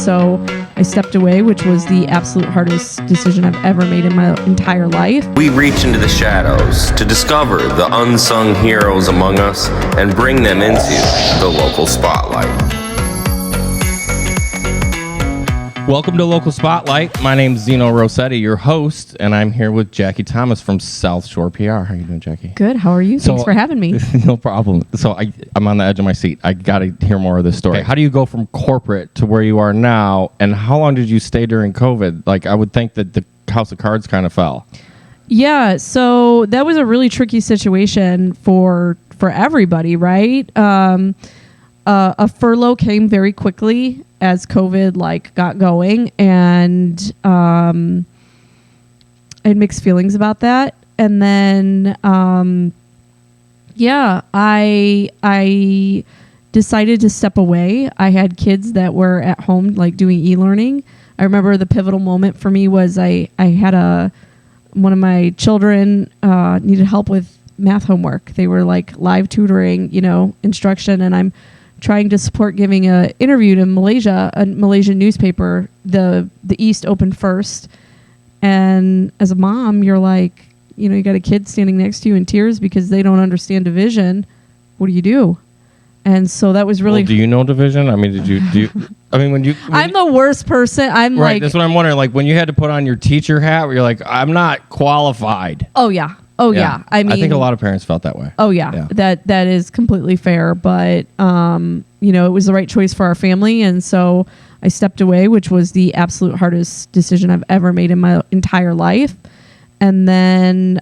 so I stepped away, which was the absolute hardest decision I've ever made in my entire life. We reach into the shadows to discover the unsung heroes among us and bring them into the local spotlight. Welcome to Local Spotlight. My name's Zeno Rossetti, your host, and I'm here with Jackie Thomas from Southshore PR. How are you doing, Jackie? Good. How are you? Thanks for having me. No problem. So I'm on the edge of my seat. I got to hear more of this story. Okay, how do you go from corporate to where you are now, and how long did you stay during COVID? Like, I would think that the house of cards kind of fell. Yeah, so that was a really tricky situation for everybody, right? A furlough came very quickly as COVID got going, and I had mixed feelings about that. And then, I decided to step away. I had kids that were at home, doing e-learning. I remember the pivotal moment for me was I had one of my children needed help with math homework. They were live tutoring, instruction, and I'm trying to support giving an interview to Malaysia, a Malaysian newspaper. The East opened first. And as a mom, you're you got a kid standing next to you in tears because they don't understand division. What do you do? And so that was really... Well, do you know division? I mean, I'm the worst person. Right, that's what I'm wondering. When you had to put on your teacher hat, where you're like, I'm not qualified. Oh, yeah. Oh, yeah. I think a lot of parents felt that way. Oh, yeah. That is completely fair. But, it was the right choice for our family. And so I stepped away, which was the absolute hardest decision I've ever made in my entire life. And then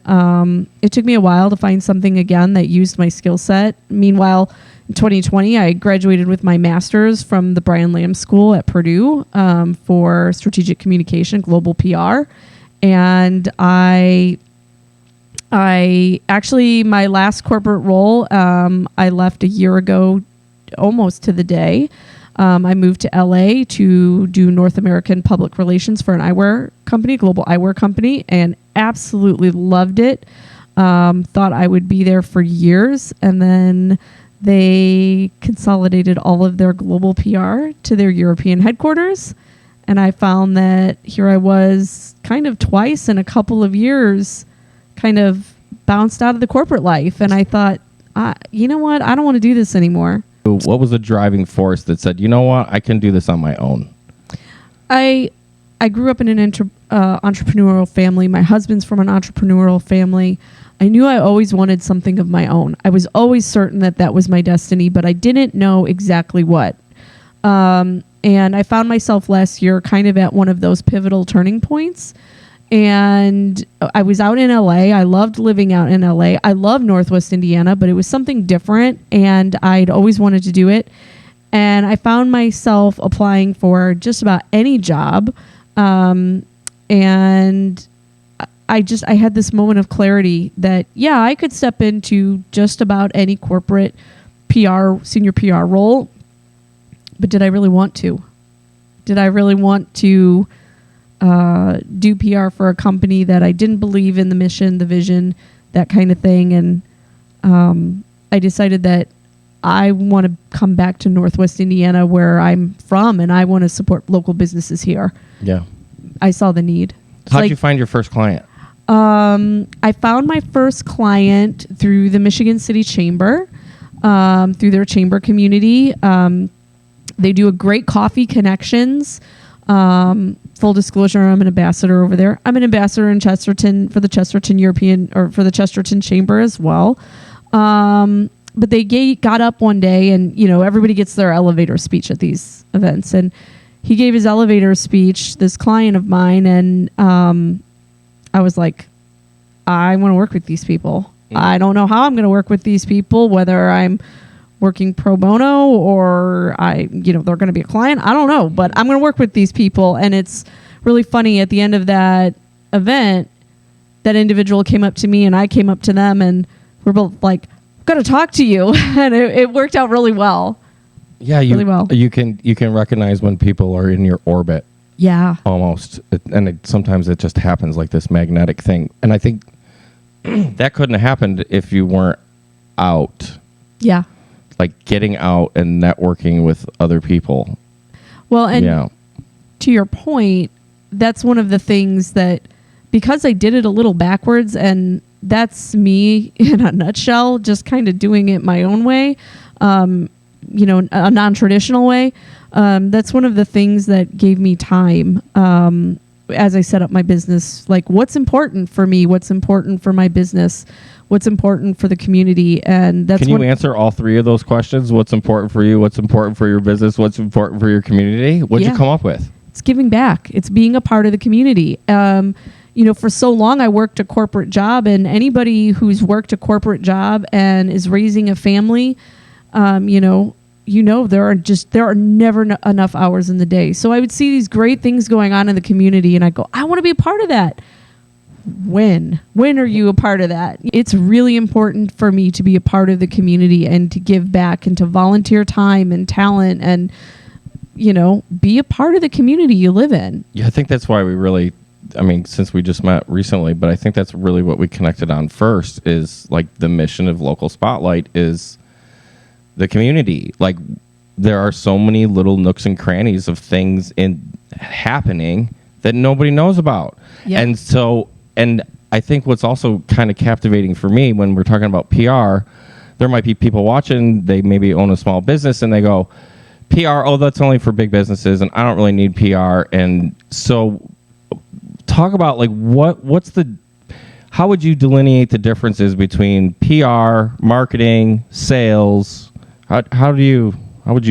it took me a while to find something again that used my skill set. Meanwhile, in 2020, I graduated with my master's from the Brian Lamb School at Purdue for strategic communication, global PR. And I actually, my last corporate role, I left a year ago, almost to the day. I moved to LA to do North American public relations for an eyewear company, global eyewear company, and absolutely loved it. Thought I would be there for years. And then they consolidated all of their global PR to their European headquarters. And I found that here I was kind of twice in a couple of years, kind of bounced out of the corporate life. And I thought, you know what? I don't want to do this anymore. What was the driving force that said, you know what? I can do this on my own? I grew up in an entrepreneurial family. My husband's from an entrepreneurial family. I knew I always wanted something of my own. I was always certain that was my destiny, but I didn't know exactly what. And I found myself last year kind of at one of those pivotal turning points. And I was out in LA. I loved living out in LA. I love Northwest Indiana, but it was something different, and I'd always wanted to do it. And I found myself applying for just about any job. And I had this moment of clarity that, I could step into just about any corporate senior PR role. But did I really want to? Did I really want to do PR for a company that I didn't believe in the mission, the vision, that kind of thing? And I decided that I want to come back to Northwest Indiana, where I'm from, and I want to support local businesses here. Yeah. I saw the need. How did you find your first client? I found my first client through the Michigan City Chamber, through their chamber community. They do a great coffee connections. Full disclosure, I'm an ambassador over there. I'm an ambassador in Chesterton for the Chesterton for the Chesterton Chamber as well. But they got up one day, and everybody gets their elevator speech at these events, and he gave his elevator speech, this client of mine, and I was like, I want to work with these people. Mm-hmm. I don't know how I'm going to work with these people, whether I'm working pro bono or they're going to be a client. I don't know, but I'm going to work with these people. And it's really funny, at the end of that event, that individual came up to me and I came up to them, and we're both like, I've got to talk to you. And it worked out really well. Yeah. Really well. You can recognize when people are in your orbit. Yeah. Almost. Sometimes it just happens, like this magnetic thing. And I think that couldn't have happened if you weren't out. Yeah. Like getting out and networking with other people. Well, and to your point, that's one of the things that, because I did it a little backwards, and that's me in a nutshell, just kind of doing it my own way, a non-traditional way. That's one of the things that gave me time as I set up my business. Like, what's important for me? What's important for my business? What's important for the community? And that's. Can you answer all three of those questions? What's important for you? What's important for your business? What's important for your community? What'd you come up with? It's giving back. It's being a part of the community. For so long I worked a corporate job, and anybody who's worked a corporate job and is raising a family, there are never enough hours in the day. So I would see these great things going on in the community, and I go, I want to be a part of that. When are you a part of that? It's really important for me to be a part of the community and to give back and to volunteer time and talent and, be a part of the community you live in. Yeah, I think that's why we really, since we just met recently, but I think that's really what we connected on first, is like the mission of Local Spotlight is the community. Like, there are so many little nooks and crannies of things happening that nobody knows about. Yeah. And I think what's also kind of captivating for me when we're talking about PR, there might be people watching, they maybe own a small business, and they go, PR, oh, that's only for big businesses, and I don't really need PR. And so talk about, like, how would you delineate the differences between PR, marketing, sales? How would you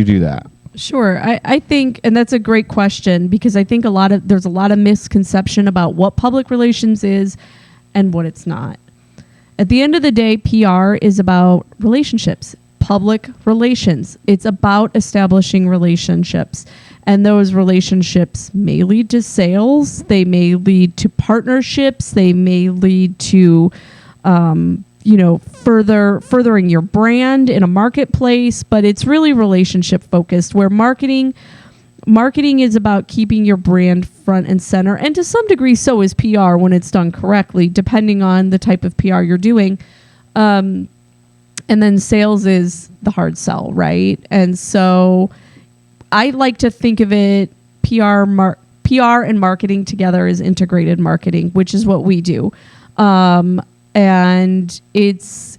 do that? Sure. I think, and that's a great question, because I think there's a lot of misconception about what public relations is and what it's not. At the end of the day, PR is about relationships, public relations. It's about establishing relationships. And those relationships may lead to sales. They may lead to partnerships. They may lead to, furthering your brand in a marketplace. But it's really relationship focused, where marketing is about keeping your brand front and center. And to some degree, so is PR when it's done correctly, depending on the type of PR you're doing. And then sales is the hard sell, right? And so I like to think of it, PR and marketing together is integrated marketing, which is what we do. And it's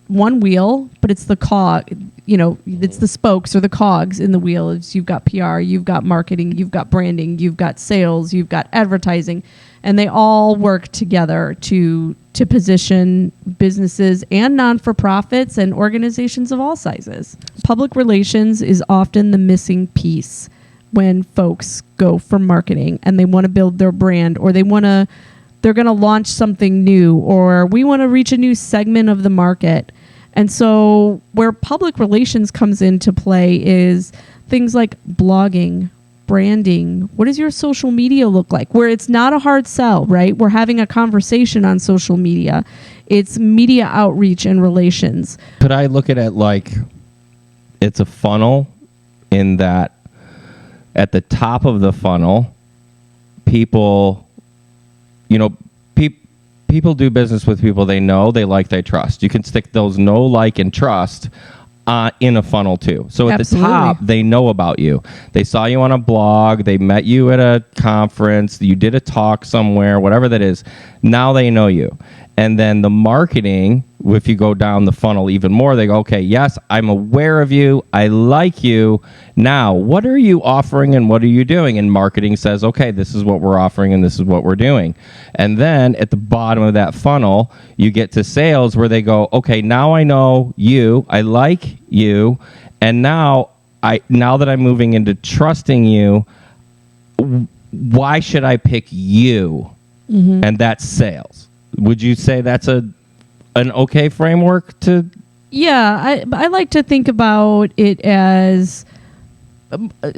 one wheel, but it's the cog, it's the spokes or the cogs in the wheel. You've got PR, you've got marketing, you've got branding, you've got sales, you've got advertising, and they all work together to position businesses and non-for-profits and organizations of all sizes. Public relations is often the missing piece when folks go for marketing and they want to build their brand, or they're going to launch something new, or we want to reach a new segment of the market. And so where public relations comes into play is things like blogging, branding. What does your social media look like? Where it's not a hard sell, right? We're having a conversation on social media. It's media outreach and relations. Could I look at it like it's a funnel, in that at the top of the funnel, people do business with people they know, they like, they trust. You can stick those know, like, and trust in a funnel too. So at Absolutely. The top, they know about you. They saw you on a blog. They met you at a conference. You did a talk somewhere, whatever that is. Now they know you. And then the marketing, if you go down the funnel even more, they go, okay, yes, I'm aware of you. I like you. Now, what are you offering and what are you doing? And marketing says, okay, this is what we're offering and this is what we're doing. And then at the bottom of that funnel, you get to sales, where they go, okay, now I know you. I like you. And now that I'm moving into trusting you, why should I pick you? Mm-hmm. And that's sales. Would you say that's an okay framework to? Yeah, I like to think about it as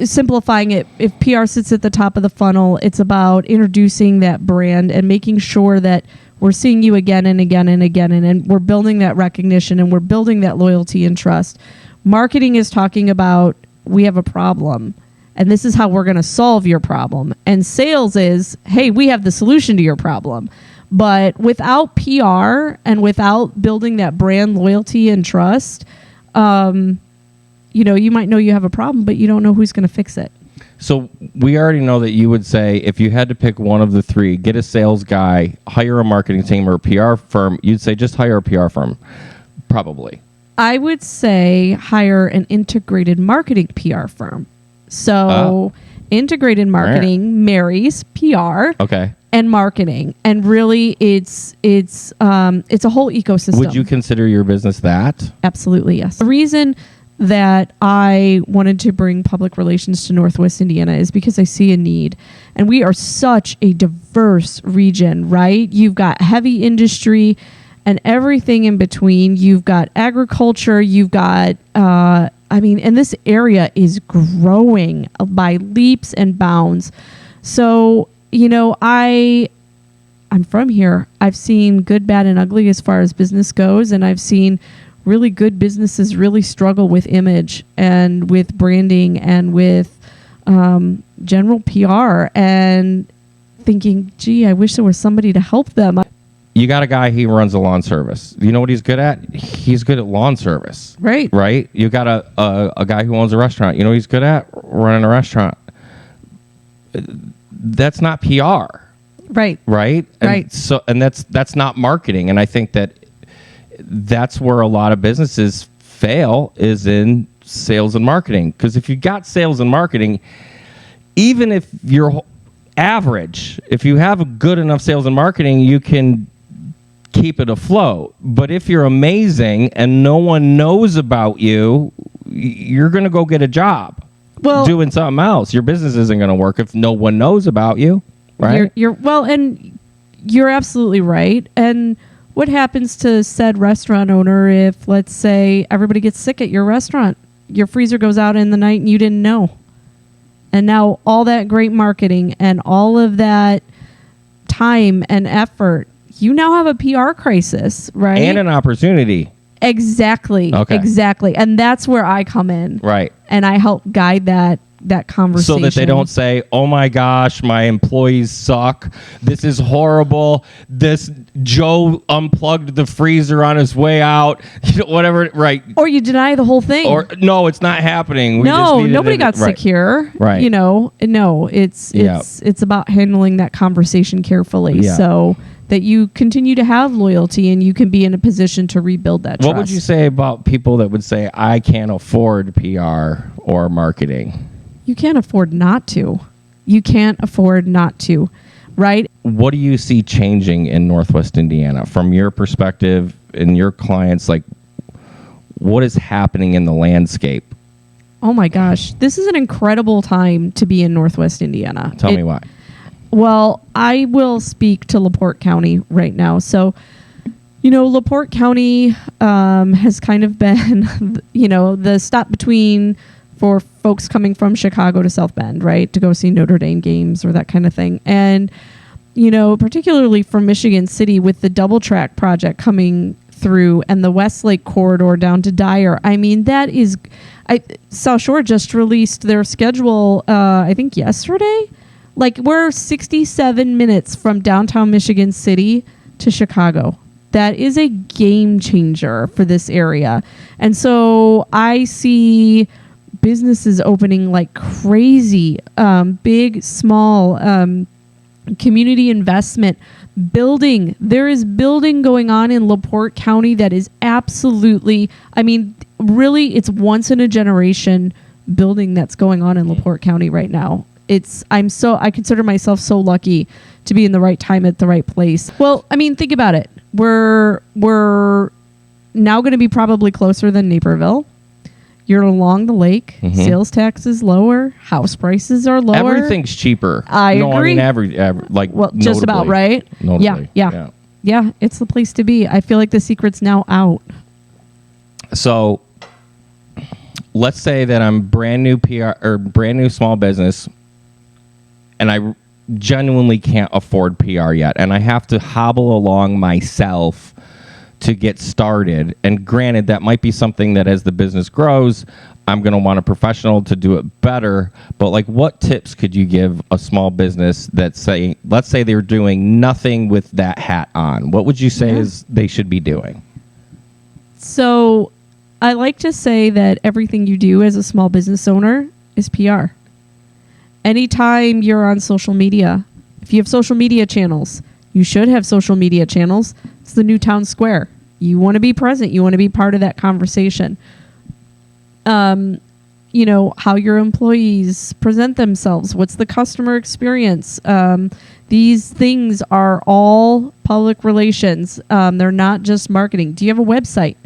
simplifying it. If PR sits at the top of the funnel, it's about introducing that brand and making sure that we're seeing you again and again and again, and we're building that recognition and we're building that loyalty and trust. Marketing is talking about, we have a problem, and this is how we're going to solve your problem. And sales is, hey, we have the solution to your problem. But without PR and without building that brand loyalty and trust, you might know you have a problem, but you don't know who's going to fix it. So we already know that you would say if you had to pick one of the three, get a sales guy, hire a marketing team or a PR firm, you'd say just hire a PR firm, probably. I would say hire an integrated marketing PR firm. So integrated marketing marries PR and marketing, and really it's a whole ecosystem. Would you consider your business that? Absolutely, yes. The reason that I wanted to bring public relations to Northwest Indiana is because I see a need. And we are such a diverse region, right? You've got heavy industry and everything in between. You've got agriculture. You've got, and this area is growing by leaps and bounds. So, I'm from here. I've seen good, bad, and ugly as far as business goes. And I've seen really good businesses really struggle with image and with branding and with general PR, and thinking, gee, I wish there was somebody to help them. You got a guy, he runs a lawn service. You know what he's good at? He's good at lawn service. Right. Right? You got a guy who owns a restaurant. You know what he's good at? Running a restaurant. That's not PR. Right. Right? And that's not marketing. And I think that's where a lot of businesses fail, is in sales and marketing. Because if you got sales and marketing, even if you're average, if you have a good enough sales and marketing, you can keep it afloat. But if you're amazing and no one knows about you, you're going to go get a job doing something else. Your business isn't going to work if no one knows about you, right? And you're absolutely right. And what happens to said restaurant owner if, let's say, everybody gets sick at your restaurant? Your freezer goes out in the night and you didn't know. And now all that great marketing and all of that time and effort, you now have a PR crisis, right? And an opportunity. Exactly. Okay. Exactly. And that's where I come in. Right. And I help guide that conversation. So that they don't say, oh my gosh, my employees suck. This is horrible. This Joe unplugged the freezer on his way out. Whatever, right. Or you deny the whole thing. Or no, it's not happening. Nobody got sick here. Right. No, it's about handling that conversation carefully so that you continue to have loyalty and you can be in a position to rebuild that trust. What would you say about people that would say, I can't afford PR or marketing? You can't afford not to. You can't afford not to, right? What do you see changing in Northwest Indiana from your perspective and your clients? Like, what is happening in the landscape? Oh my gosh. This is an incredible time to be in Northwest Indiana. Tell me why. Well, I will speak to LaPorte County right now. So, LaPorte County has kind of been, the stop between for folks coming from Chicago to South Bend, right, to go see Notre Dame games or that kind of thing. And, particularly from Michigan City with the double track project coming through and the Westlake corridor down to Dyer. I mean, that is, Southshore just released their schedule, I think yesterday. Like, we're 67 minutes from downtown Michigan City to Chicago. That is a game changer for this area. And so I see businesses opening like crazy, big, small, community investment, building. There is building going on in LaPorte County that is absolutely, really, it's once in a generation building that's going on in LaPorte County right now. I consider myself so lucky to be in the right time at the right place. Well, think about it. We're now going to be probably closer than Naperville. You're along the lake. Mm-hmm. Sales tax is lower. House prices are lower. Everything's cheaper. I agree. Just about right. Notably. Yeah. It's the place to be. I feel like the secret's now out. So, let's say that I'm brand new PR or brand new small business, and I genuinely can't afford PR yet, and I have to hobble along myself to get started. And granted, that might be something that as the business grows, I'm going to want a professional to do it better. But what tips could you give a small business let's say they're doing nothing with that hat on? What would you say is they should be doing? So I like to say that everything you do as a small business owner is PR. anytime you're on social media, if you have social media channels, you should have social media channels. It's the new town square. You want to be present. You want to be part of that conversation. You know, how your employees present themselves. What's the customer experience? These things are all public relations. They're not just marketing. Do you have a website?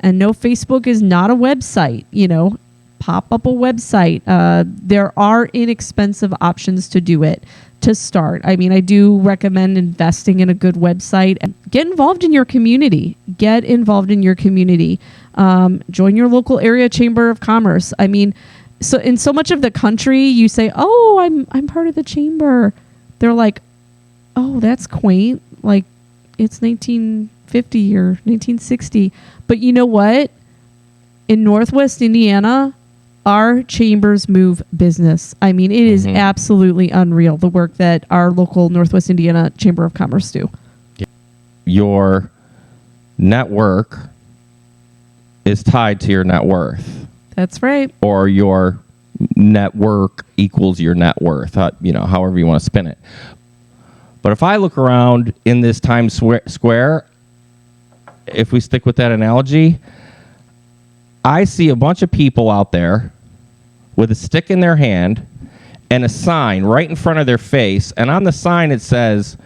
And no, Facebook is not a website. You know, pop up a website. There are inexpensive options to do it to start. I mean, I do recommend investing in a good website. Get involved in your community. Get involved in your community. Join your local area chamber of commerce. I mean, so in so much of the country, you say, "Oh, I'm part of the chamber." They're like, "Oh, that's quaint. Like, it's 1950 or 1960." But you know what? In Northwest Indiana, our chambers move business. I mean, it is absolutely unreal, the work that our local Northwest Indiana Chamber of Commerce do. Your network is tied to your net worth. That's right. Or your network equals your net worth, you know, however you want to spin it. But if I look around in this Times Square, if we stick with that analogy, I see a bunch of people out there with a stick in their hand and a sign right in front of their face. And on the sign it says,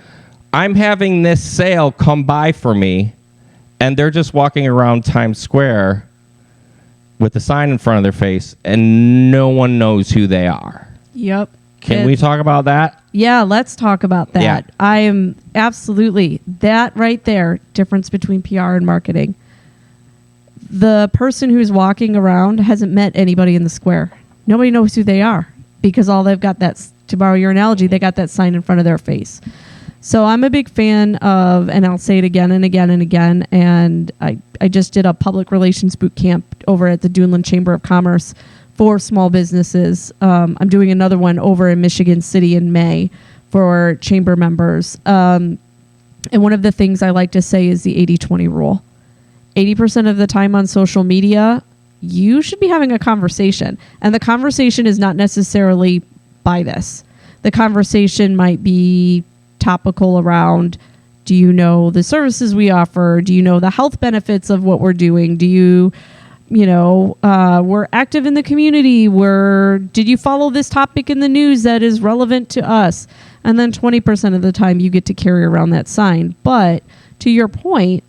"I'm having this sale, come by for me." And they're just walking around Times Square with the sign in front of their face and no one knows who they are. Yep. Can we talk about that? Yeah, let's talk about that. Yeah. I am absolutely, that right there, difference between PR and marketing. The person who's walking around hasn't met anybody in the square. Nobody knows who they are because all they've got, to borrow your analogy, they got that sign in front of their face. So I'm a big fan of, and I'll say it again and again and again, and I just did a public relations boot camp over at the Duneland Chamber of Commerce for small businesses. I'm doing another one over in Michigan City in May for chamber members. And one of the things I like to say is the 80-20 rule. 80% of the time on social media, you should be having a conversation. And the conversation is not necessarily by this. The conversation might be topical around, do you know the services we offer? Do you know the health benefits of what we're doing? Do you know, we're active in the community. Did you follow this topic in the news that is relevant to us? And then 20% of the time you get to carry around that sign. But to your point,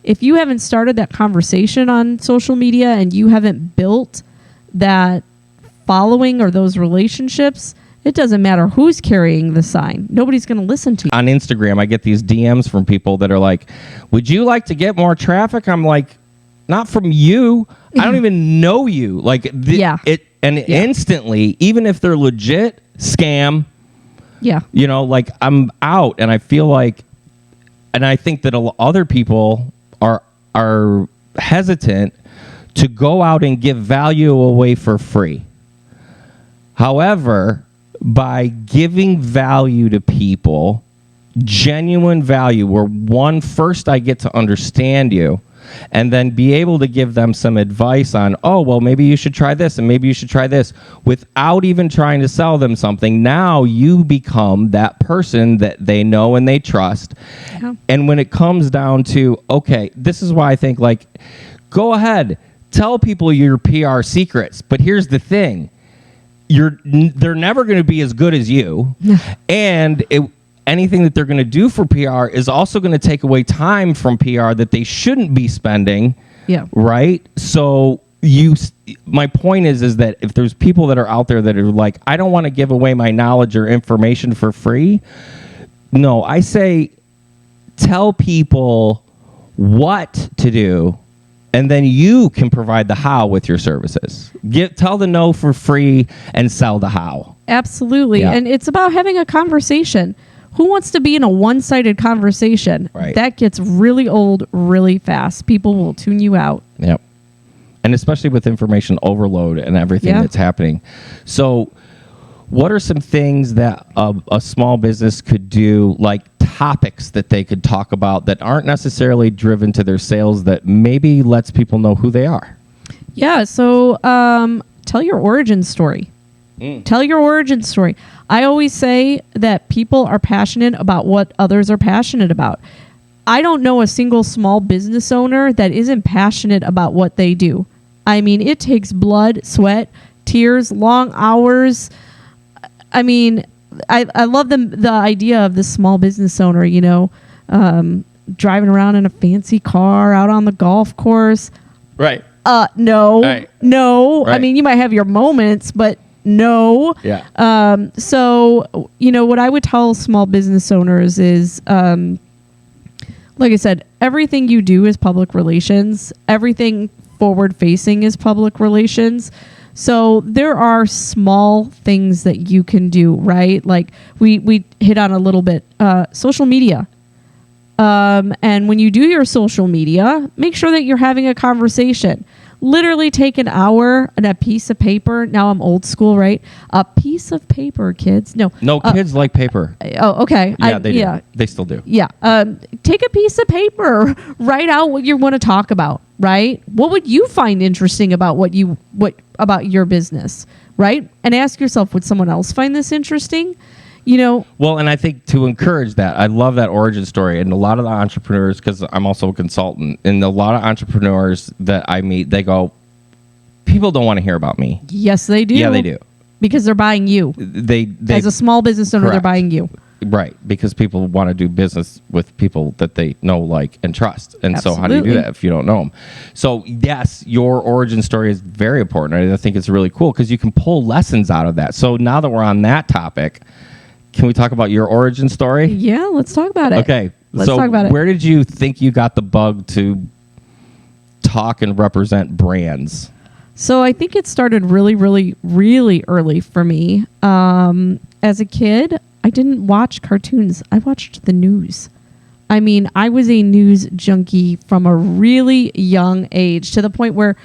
if you haven't started that conversation on social media and you haven't built that following or those relationships, it doesn't matter who's carrying the sign. Nobody's going to listen to you. On Instagram, I get these DMs from people that are like, "Would you like to get more traffic?" I'm like, "Not from you. I don't even know you." Like, instantly, even if they're legit, scam. Yeah. You know, like, I'm out, and I feel like, and I think that other people are hesitant to go out and give value away for free. However, by giving value to people, genuine value, where first I get to understand you, and then be able to give them some advice on, oh, well, maybe you should try this and maybe you should try this, without even trying to sell them something. Now you become that person that they know and they trust. Yeah. And when it comes down to, okay, this is why I think, like, go ahead, tell people your PR secrets, but here's the thing. They're never going to be as good as you. And anything that they're going to do for PR is also going to take away time from PR that they shouldn't be spending. Yeah. Right? So my point is that if there's people that are out there that are like, I don't want to give away my knowledge or information for free. No, I say tell people what to do, and then you can provide the how with your services. Tell the no for free and sell the how. Absolutely. Yeah. And it's about having a conversation. Who wants to be in a one-sided conversation? Right. That gets really old really fast. People will tune you out. Yep. And especially with information overload and everything that's happening. So what are some things that a small business could do, like topics that they could talk about that aren't necessarily driven to their sales, that maybe lets people know who they are? Yeah. So tell your origin story. Tell your origin story. I always say that people are passionate about what others are passionate about. I don't know a single small business owner that isn't passionate about what they do. I mean, it takes blood, sweat, tears, long hours. I mean, I love the idea of the small business owner, driving around in a fancy car out on the golf course. Right. No. Right. No. Right. I mean, you might have your moments, but no. Yeah. So, what I would tell small business owners is, like I said, everything you do is public relations. Everything forward facing is public relations. So there are small things that you can do, right? Like we hit on a little bit, social media. And when you do your social media, make sure that you're having a conversation. Literally take an hour and a piece of paper. Now I'm old school, right? A piece of paper, kids. No, kids like paper. Oh, okay. Yeah, they do. They still do. Yeah. Take a piece of paper, write out what you want to talk about, right? What would you find interesting about about your business, right? And ask yourself, would someone else find this interesting? Well, and I think to encourage that, I love that origin story. And a lot of the entrepreneurs, because I'm also a consultant, and a lot of entrepreneurs that I meet, they go, people don't want to hear about me. Yes, they do. Yeah, they do. Because they're buying you. They As a small business owner, correct. They're buying you. Right, because people want to do business with people that they know, like, and trust. And Absolutely. So how do you do that if you don't know them? So, yes, your origin story is very important. I think it's really cool because you can pull lessons out of that. So now that we're on that topic, can we talk about your origin story? Yeah, let's talk about it. Okay. Let's talk about it. Where did you think you got the bug to talk and represent brands? So I think it started really, really, really early for me. As a kid, I didn't watch cartoons. I watched the news. I mean, I was a news junkie from a really young age, to the point where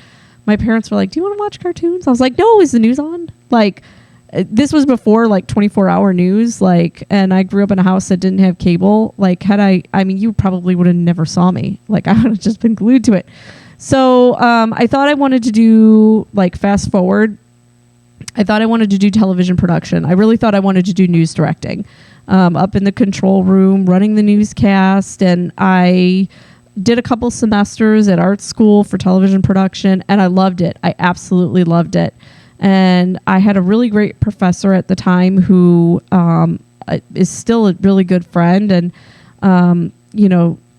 my parents were like, "Do you want to watch cartoons?" I was like, "No, is the news on?" Like, this was before 24-hour news, and I grew up in a house that didn't have cable. You probably would have never saw me. Like, I would have just been glued to it. So I thought I wanted to do, fast forward, I thought I wanted to do television production. I really thought I wanted to do news directing, up in the control room, running the newscast. And I did a couple semesters at art school for television production, and I loved it. I absolutely loved it. And I had a really great professor at the time who is still a really good friend. And,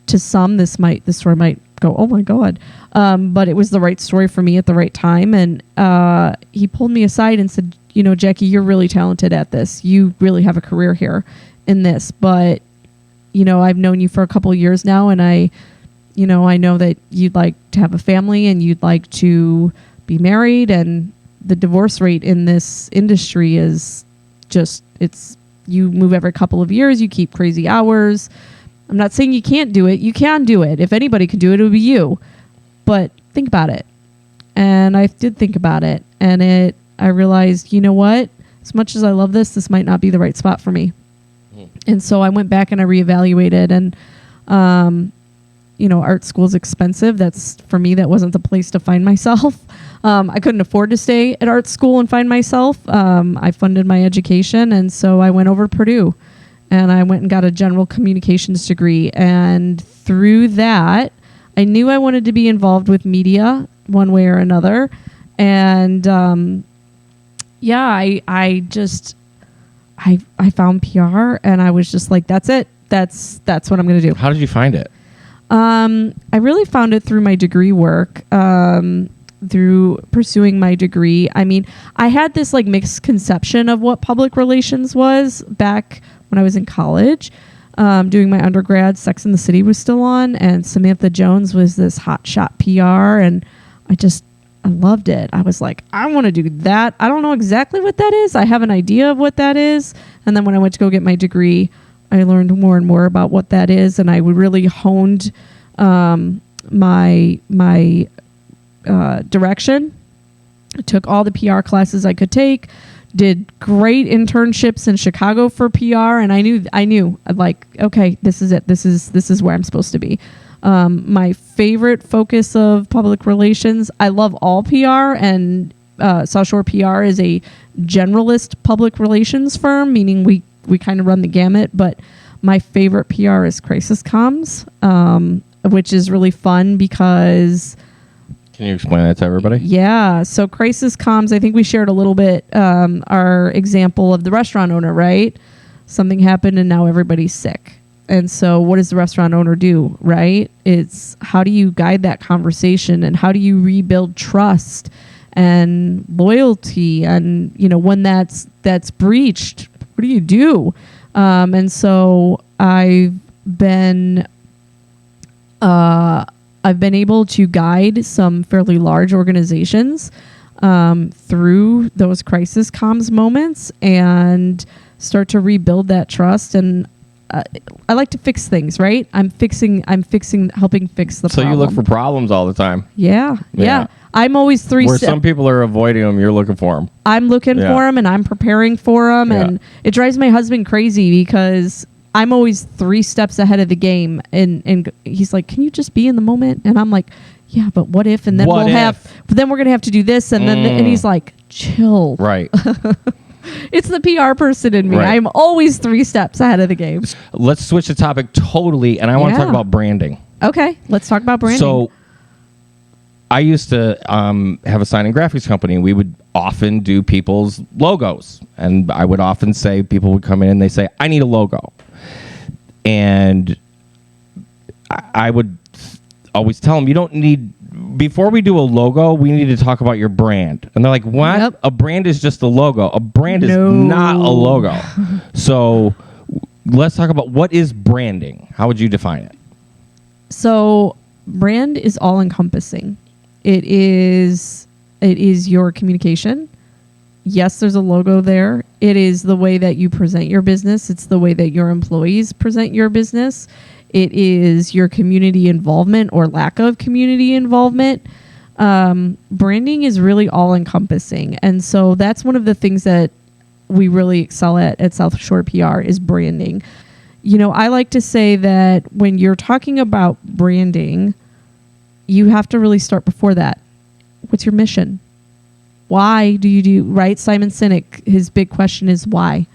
to some, this story might go, "Oh my God." But it was the right story for me at the right time. And he pulled me aside and said, "Jackie, you're really talented at this. You really have a career here in this. But, I've known you for a couple of years now, and I know that you'd like to have a family and you'd like to be married, and the divorce rate in this industry is you move every couple of years, you keep crazy hours. I'm not saying you can't do it. You can do it. If anybody could do it, it would be you. But think about it." And I did think about it. And I realized, you know what? As much as I love this might not be the right spot for me. And so I went back and I reevaluated. And, art school is expensive. For me, that wasn't the place to find myself. I couldn't afford to stay at art school and find myself. I funded my education. And so I went over to Purdue. And I went and got a general communications degree. And through that, I knew I wanted to be involved with media one way or another. And I found PR, and I was just like, that's it. That's what I'm going to do. How did you find it? I really found it through my degree work, through pursuing my degree. I mean, I had this mixed conception of what public relations was back when I was in college, doing my undergrad. Sex and the City was still on, and Samantha Jones was this hotshot PR, and I loved it. I was like, I want to do that. I don't know exactly what that is. I have an idea of what that is. And then when I went to go get my degree, I learned more and more about what that is, and I really honed my direction. I took all the PR classes I could take, did great internships in Chicago for PR, and I knew okay, this is it. This is where I'm supposed to be. My favorite focus of public relations, I love all PR, and Southshore PR is a generalist public relations firm, meaning we kind of run the gamut. But my favorite PR is crisis comms, which is really fun because... Can you explain that to everybody? Yeah. So crisis comms, I think we shared a little bit our example of the restaurant owner, right? Something happened and now everybody's sick. And so what does the restaurant owner do, right? It's how do you guide that conversation and how do you rebuild trust and loyalty? And, when that's breached, what do you do? And so I've been able to guide some fairly large organizations through those crisis comms moments and start to rebuild that trust. And I like to fix things, right? I'm helping fix the problem. So you look for problems all the time. Yeah. I'm always Where some people are avoiding them, you're looking for them. I'm looking for them and I'm preparing for them. Yeah. And it drives my husband crazy because I'm always 3 steps ahead of the game, and he's like, "Can you just be in the moment?" And I'm like, "Yeah, but what if?" And then then we're gonna have to do this, and then and he's like, "Chill." Right. It's the PR person in me. Right. I'm always 3 steps ahead of the game. Let's switch the topic totally, and I want to talk about branding. Okay, let's talk about branding. So, I used to have a sign and graphics company, and we would often do people's logos, and I would often say people would come in and they say, "I need a logo." And I would always tell them, you don't need, before we do a logo, we need to talk about your brand. And they're like, what? Yep. A brand is just a logo. A brand is not a logo. So let's talk about, what is branding? How would you define it? So brand is all encompassing. It is your communication. Yes, there's a logo there. It is the way that you present your business. It's the way that your employees present your business. It is your community involvement or lack of community involvement. Branding is really all encompassing. And so that's one of the things that we really excel at Southshore PR is branding. I like to say that when you're talking about branding, you have to really start before that. What's your mission? Why do you do, right? Simon Sinek, his big question is why.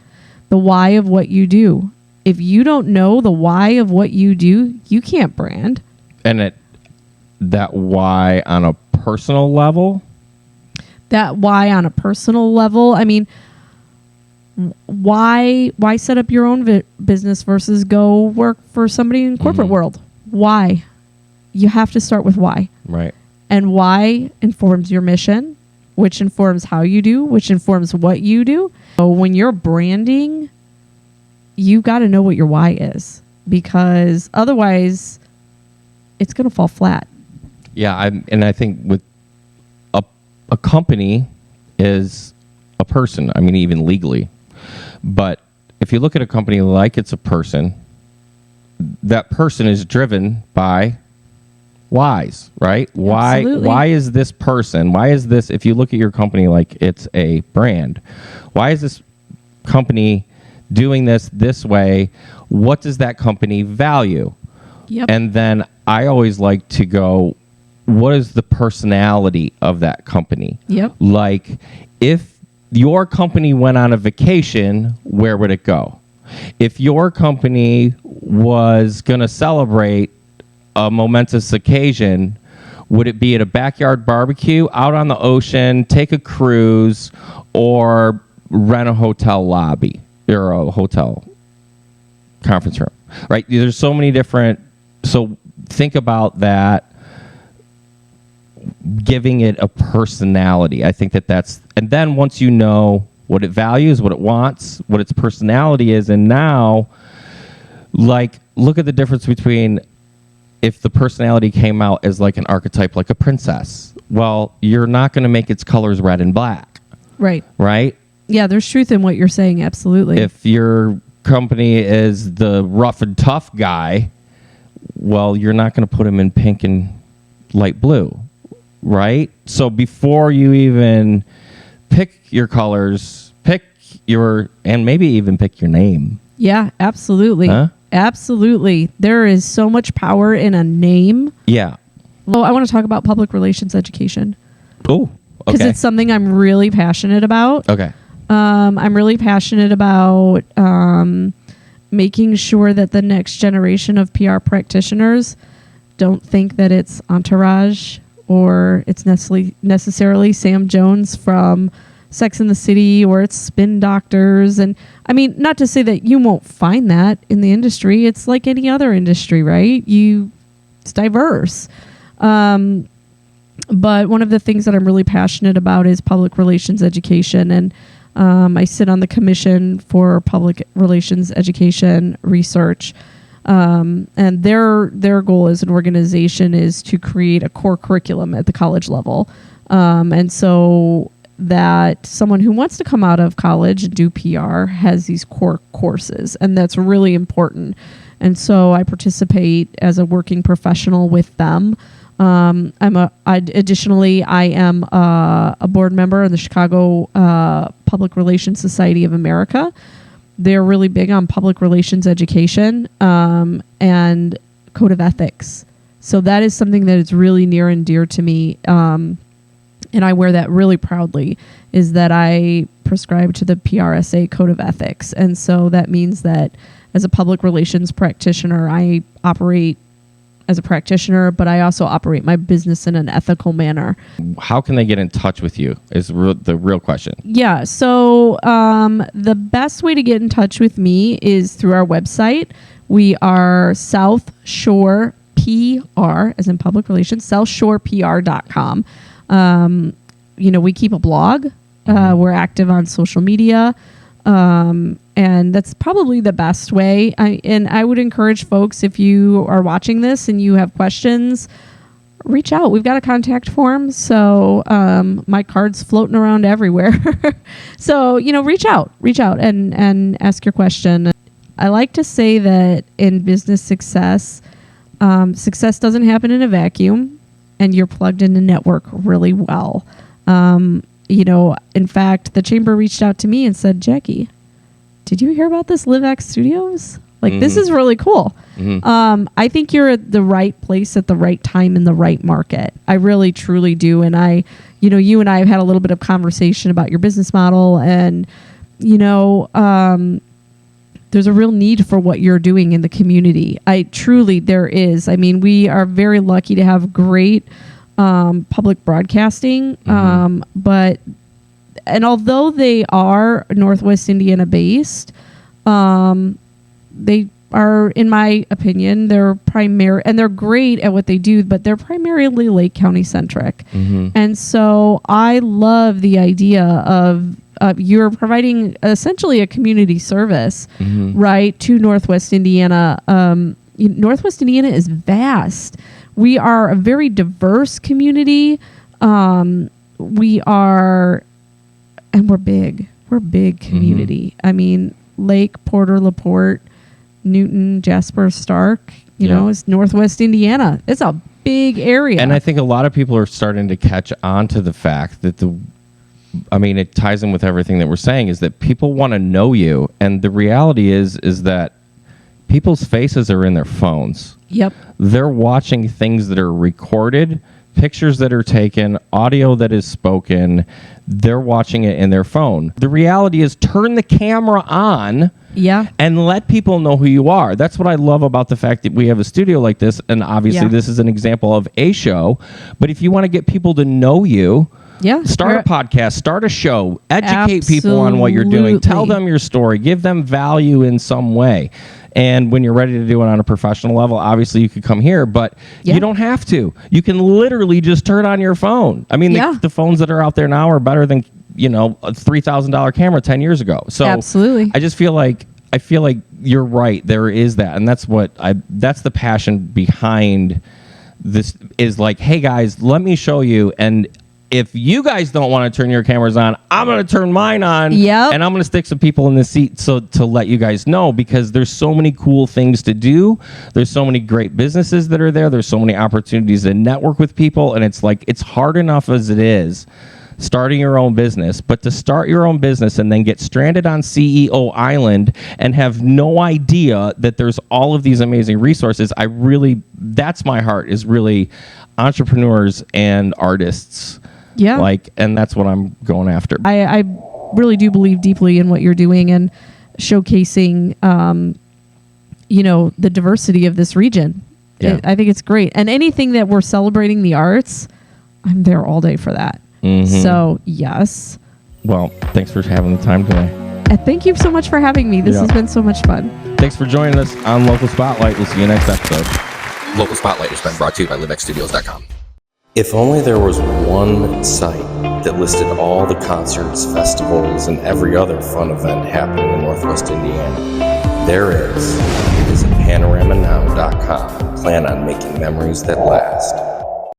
The why of what you do. If you don't know the why of what you do, you can't brand. And that why on a personal level? That why on a personal level. I mean, why set up your own business versus go work for somebody in corporate world? Why? You have to start with why. Right. And why informs your mission, which informs how you do, which informs what you do. So when you're branding, you got to know what your why is, because otherwise it's going to fall flat. Yeah, I think with a company is a person. I mean, even legally. But if you look at a company like it's a person, that person is driven by whys, right? Absolutely. Why is this person? Why is this? If you look at your company like it's a brand, why is this company doing this way? What does that company value? Yep. And then I always like to go, what is the personality of that company? Yep. Like, if your company went on a vacation, where would it go? If your company was going to celebrate a momentous occasion, would it be at a backyard barbecue, out on the ocean, take a cruise, or rent a hotel lobby or a hotel conference room? Right? There's so many different. So think about that, giving it a personality. I think that's, and then once you know what it values, what it wants, what its personality is, and now, like, look at the difference between if the personality came out as like an archetype, like a princess. Well, you're not going to make its colors red and black. Right. Right? Yeah, there's truth in what you're saying. Absolutely. If your company is the rough and tough guy, well, you're not going to put him in pink and light blue. Right? So before you even pick your colors, and maybe even pick your name. Yeah, absolutely. Huh? Absolutely. There is so much power in a name. Yeah. Well, I want to talk about public relations education. Oh. Because it's something I'm really passionate about. Okay. I'm really passionate about making sure that the next generation of PR practitioners don't think that it's Entourage or it's necessarily Sam Jones from Sex and the City, or it's spin doctors. And I mean, not to say that you won't find that in the industry. It's like any other industry, right? It's diverse. But one of the things that I'm really passionate about is public relations education. And I sit on the Commission for Public Relations Education Research. And their goal as an organization is to create a core curriculum at the college level. And so that someone who wants to come out of college and do PR has these core courses, and that's really important. And so I participate as a working professional with them. Additionally, I am a board member of the Chicago Public Relations Society of America. They're really big on public relations education and code of ethics. So that is something that is really near and dear to me. And I wear that really proudly, is that I prescribe to the PRSA code of ethics. And so that means that as a public relations practitioner, I operate as a practitioner, but I also operate my business in an ethical manner. How can they get in touch with you is the real question. Yeah. So the best way to get in touch with me is through our website. We are Southshore PR, as in public relations, southshorepr.com. We keep a blog. We're active on social media. And that's probably the best way. I would encourage folks, if you are watching this and you have questions, reach out. We've got a contact form. So my card's floating around everywhere. So, reach out and ask your question. I like to say that in business success doesn't happen in a vacuum. And you're plugged into network really well. In fact, the chamber reached out to me and said, Jackie, did you hear about this LiveX Studios? This is really cool. Mm-hmm. I think you're at the right place at the right time in the right market. I really, truly do. And you and I have had a little bit of conversation about your business model, and, there's a real need for what you're doing in the community. There is. I mean, we are very lucky to have great public broadcasting. Mm-hmm. And although they are Northwest Indiana based, they are, in my opinion, they're great at what they do, but they're primarily Lake County centric. Mm-hmm. And so I love the idea of you're providing essentially a community service, mm-hmm. right, to Northwest Indiana. Northwest Indiana is vast. We are a very diverse community. We are, and we're big. We're a big community. Mm-hmm. I mean, Lake, Porter, LaPorte, Newton, Jasper, Stark, it's Northwest Indiana. It's a big area. And I think a lot of people are starting to catch on to the fact that it ties in with everything that we're saying, is that people want to know you. And the reality is that people's faces are in their phones. Yep. They're watching things that are recorded, pictures that are taken, audio that is spoken. They're watching it in their phone. The reality is, turn the camera on. Yeah. And let people know who you are. That's what I love about the fact that we have a studio like this. And obviously this is an example of a show. But if you want to get people to know you, start a podcast, start a show, educate people on what you're doing, tell them your story, give them value in some way. And when you're ready to do it on a professional level, obviously you could come here, but you don't have to. You can literally just turn on your phone. I mean, the phones that are out there now are better than, a $3,000 camera 10 years ago. So absolutely. I feel like you're right. There is that. And that's the passion behind this, is like, hey guys, let me show you. And if you guys don't want to turn your cameras on, I'm going to turn mine on. Yep. And I'm going to stick some people in the seat to let you guys know, because there's so many cool things to do. There's so many great businesses that are there. There's so many opportunities to network with people. And it's like, it's hard enough as it is starting your own business, but to start your own business and then get stranded on CEO Island and have no idea that there's all of these amazing resources, that's my heart, is really entrepreneurs and artists Yeah. And that's what I'm going after. I really do believe deeply in what you're doing and showcasing, the diversity of this region. Yeah. I think it's great. And anything that we're celebrating the arts, I'm there all day for that. Mm-hmm. So, yes. Well, thanks for having the time today. And thank you so much for having me. This has been so much fun. Thanks for joining us on Local Spotlight. We'll see you next episode. Local Spotlight has been brought to you by livexstudios.com. If only there was one site that listed all the concerts, festivals, and every other fun event happening in Northwest Indiana. There is. It is at panoramanow.com. Plan on making memories that last.